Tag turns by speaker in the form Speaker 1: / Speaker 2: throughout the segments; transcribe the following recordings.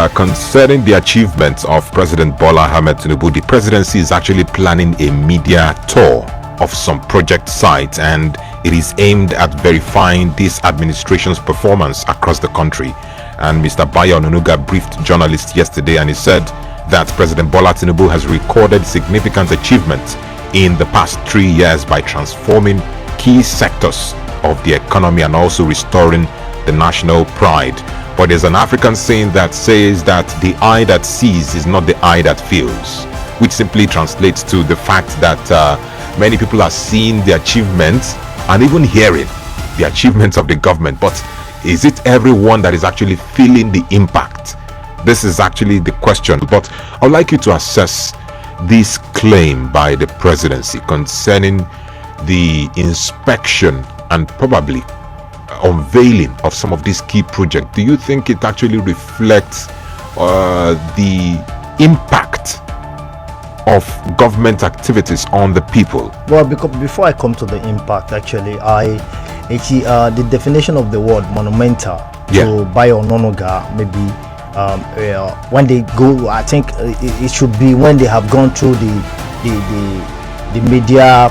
Speaker 1: concerning the achievements of President Bola Ahmed Tinubu, the presidency is actually planning a media tour of some project sites, and it is aimed at verifying this administration's performance across the country. And Mr. Bayo Onunuga briefed journalists yesterday, and he said that President Bola Tinubu has recorded significant achievements in the past 3 years by transforming key sectors of the economy and also restoring the national pride. But there's an African saying that says that the eye that sees is not the eye that feels, which simply translates to the fact that many people are seeing the achievements and even hearing the achievements of the government, but is it everyone that is actually feeling the impact? This is actually the question. But I'd like you to assess this claim by the presidency concerning the inspection and probably unveiling of some of these key projects. Do you think it actually reflects the impact of government activities on the people?
Speaker 2: Well, because before I come to the impact, actually, the definition of the word monumental to Bayo Onunuga, maybe when they go, I think it should be when they have gone through the media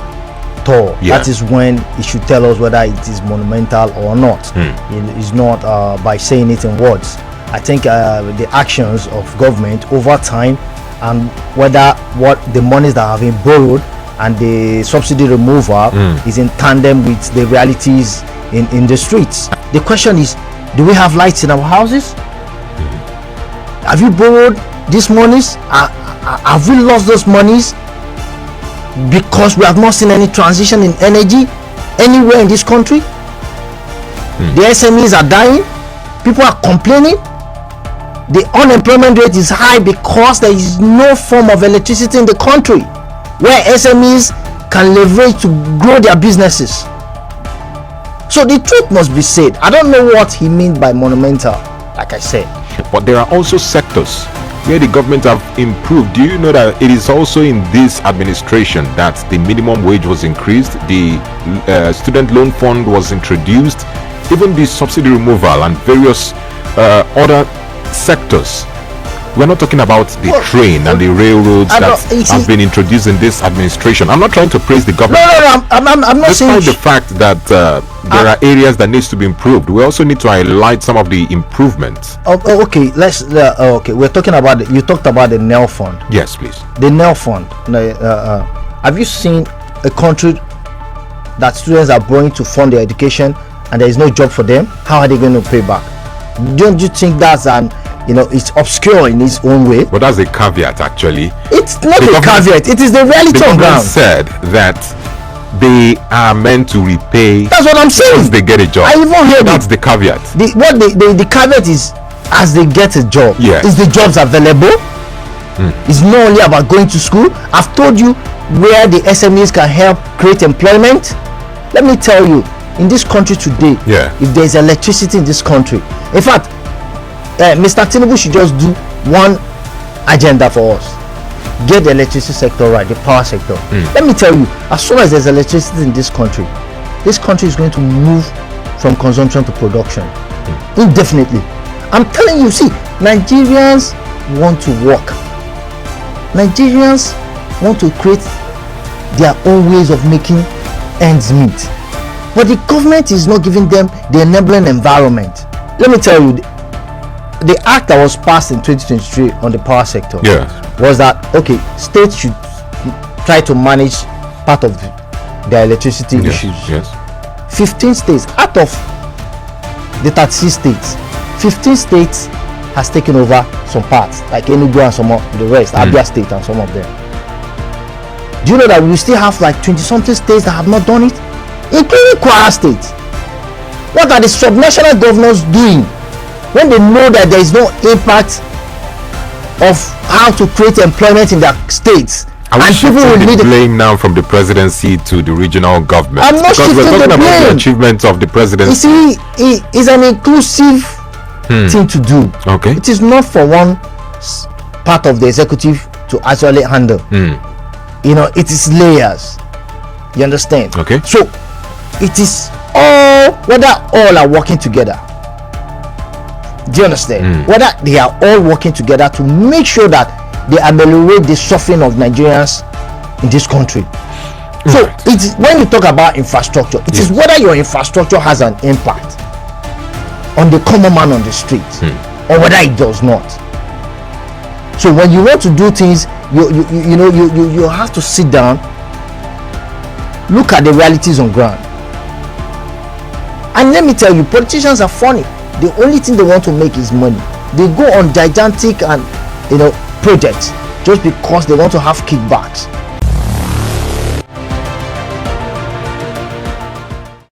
Speaker 2: tour. That is when it should tell us whether it is monumental or not. It is not by saying it in words. I think the actions of government over time, and whether what the monies that have been borrowed and the subsidy removal is in tandem with the realities in the streets. The question is, do we have lights in our houses? Have you borrowed these monies? Have we lost those monies because we have not seen any transition in energy anywhere in this country? The SMEs are dying. People are complaining. The unemployment rate is high because there is no form of electricity in the country where SMEs can leverage to grow their businesses. So the truth must be said. I don't know what he means by monumental, like I said.
Speaker 1: But there are also sectors where the government have improved. Do you know that it is also in this administration that the minimum wage was increased, the student loan fund was introduced, even the subsidy removal and various other sectors? We're not talking about the train and the railroads that have been introduced in this administration. I'm not trying to praise the government.
Speaker 2: No, I'm not saying.
Speaker 1: Despite the fact that there are areas that needs to be improved, we also need to highlight some of the improvements.
Speaker 2: Okay, okay. We're talking about. You talked about the NEL fund.
Speaker 1: Yes, please.
Speaker 2: The NEL fund. Have you seen a country that students are going to fund their education and there is no job for them? How are they going to pay back? Don't you think that's it's obscure in its own way?
Speaker 1: But that's a caveat, actually.
Speaker 2: It's not a caveat. It is the reality on ground.
Speaker 1: Said that they are meant to repay.
Speaker 2: That's what I'm saying.
Speaker 1: Once they get a job.
Speaker 2: I even heard
Speaker 1: that's the caveat.
Speaker 2: The caveat is as they get a job.
Speaker 1: Yes.
Speaker 2: Is the jobs available? It's not only about going to school. I've told you where the SMEs can help create employment. Let me tell you, in this country today, if there's electricity in this country, in fact, Mr. Tinubu should just do one agenda for us: get the electricity sector right, the power sector. Let me tell you, as soon as there's electricity in this country is going to move from consumption to production indefinitely. I'm telling you, see, Nigerians want to work. Nigerians want to create their own ways of making ends meet, but the government is not giving them the enabling environment. Let me tell you, the act that was passed in 2023 on the power sector was that states should try to manage part of their electricity issues. 15 states out of the 36 states, 15 states has taken over some parts, like Enugu and some of the rest, Abia State and some of them. Do you know that we still have like 20-something states that have not done it, including Kwara State? What are the subnational governors doing when they know that there is no impact of how to create employment in their states?
Speaker 1: And people will need the blame now from the presidency to the regional government.
Speaker 2: I'm not
Speaker 1: because we're talking about the achievements of the presidency.
Speaker 2: You see, it's an inclusive thing to do.
Speaker 1: Okay.
Speaker 2: It is not for one part of the executive to actually handle. It is layers. You understand?
Speaker 1: Okay.
Speaker 2: So it is all, whether all are working together. Do you understand? Whether they are all working together to make sure that they ameliorate the suffering of Nigerians in this country. So it's when you talk about infrastructure, it is whether your infrastructure has an impact on the common man on the street or whether it does not. So when you want to do things, you have to sit down, look at the realities on ground. And let me tell you, politicians are funny. The only thing they want to make is money. They go on gigantic and projects just because they want to have kickbacks.